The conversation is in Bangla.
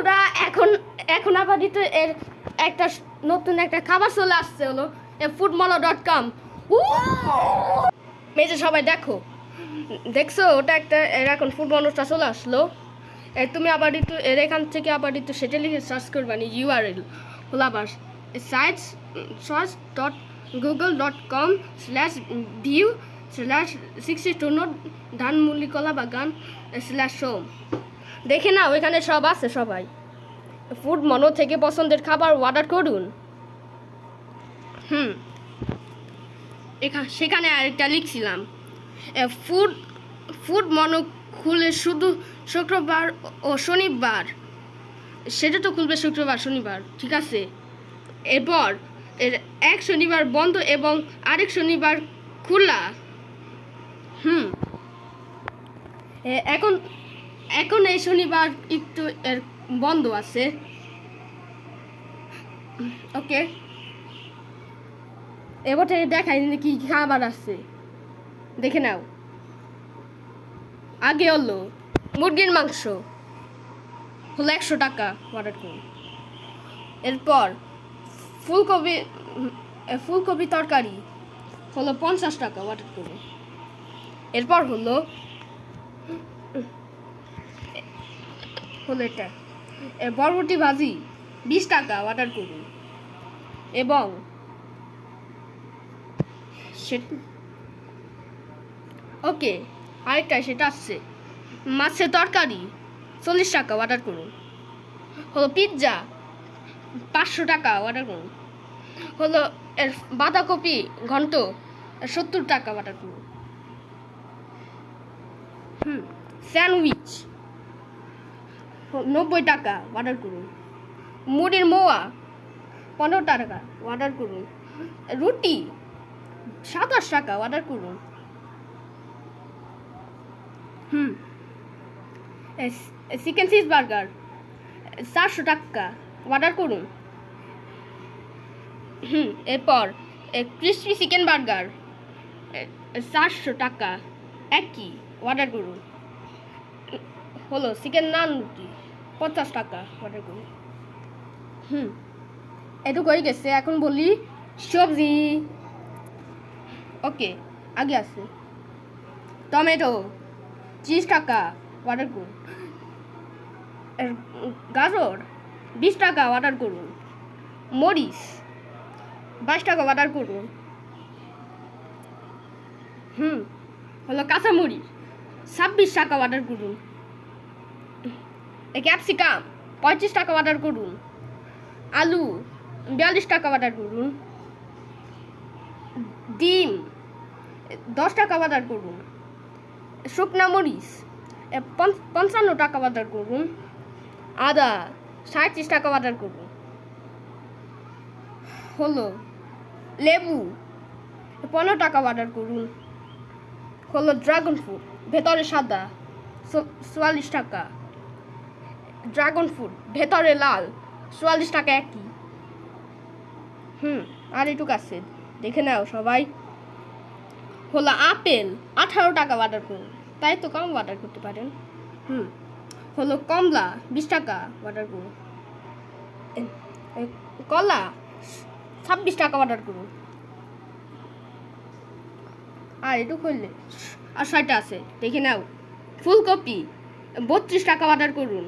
বন্ধুরা এখন এখন আপাতত এর একটা নতুন একটা খাবার চলে আসছে হলো foodmolo.com। মেজে সবাই দেখছো ওটা একটা এখন ফুডমলোটা চলে আসলো। তুমি আবার একটু এর এখান থেকে আবার একটু সেটা লিখে সার্চ করবা নি ইউআরএল হলো আবার sites.google.com/view/62 ধানমুলি কলা বাগান /home। দেখে না ওইখানে সব আছে। সবাই ফুড মনো থেকে পছন্দের খাবার অর্ডার করুন। সেখানে আরেকটা লিখছিলাম ফুড মনো খুলে শুধু শুক্রবার ও শনিবার, সেটা তো খুলবে শুক্রবার শনিবার, ঠিক আছে। এরপর এক শনিবার বন্ধ এবং আরেক শনিবার খোলা। এখন এই শনিবার একটু বন্ধ আছে। ওকে, এবার থেকে দেখাই কি খাবার আছে, দেখে নাও। আগে হলো মুরগির মাংস হলো 100 টাকা অর্ডার করুন। এরপর ফুলকপি তরকারি হলো 50 টাকা অর্ডার করুন। এরপর হলো এটা বরবটি ভাজি 20 টাকা অর্ডার করুন। এবং ওকে আরেকটা সেটা আসছে মাছের তরকারি 40 টাকা অর্ডার করুন। হলো পিৎজা 500 টাকা অর্ডার করুন। হলো বাঁধাকপি ঘন্ট 70 টাকা অর্ডার করুন। স্যান্ডউইচ 90 টাকা অর্ডার করুন। মুড়ির মোয়া 15 টাকা অর্ডার করুন। রুটি 27 টাকা অর্ডার করুন। চিকেন চিজ বার্গার 400 টাকা অর্ডার করুন। এরপর ক্রিসপি চিকেন বার্গার 400 টাকা একই অর্ডার করুন। হলো চিকেন নান রুটি 50 টাকা অর্ডার করুন। এটুকু হয়ে গেছে। এখন বলি সবজি। ওকে, আগে আছে টমেটো 30 টাকা অর্ডার করুন। গাজর 20 টাকা অর্ডার করুন। মরিচ 22 টাকা অর্ডার করুন। হলো কাঁচামরিচ 26 টাকা অর্ডার করুন। ক্যাপসিকাম 35 টাকা অর্ডার করুন। আলু 42 টাকা অর্ডার করুন। ডিম 10 টাকা অর্ডার করুন। শুকনা মরিচ 55 টাকা অর্ডার করুন। আদা 37 টাকা অর্ডার করুন। হলো লেবু 15 টাকা অর্ডার করুন। হলো ড্রাগন ফ্রুট ভেতরে সাদা 44 টাকা। ড্রাগন ফ্রুট ভেতরে লাল 44 টাকা একই। আর এটুকু আছে, দেখে নাও সবাই। হলো আপেল 18 টাকা অর্ডার করুন, তাই তো কম অর্ডার করতে পারেন। হলো কমলা 20 টাকা অর্ডার করুন। কলা 26 টাকা অর্ডার করুন। আর এটুকু করলে আর 60টা আছে, দেখে নাও। ফুলকপি 32 টাকা অর্ডার করুন।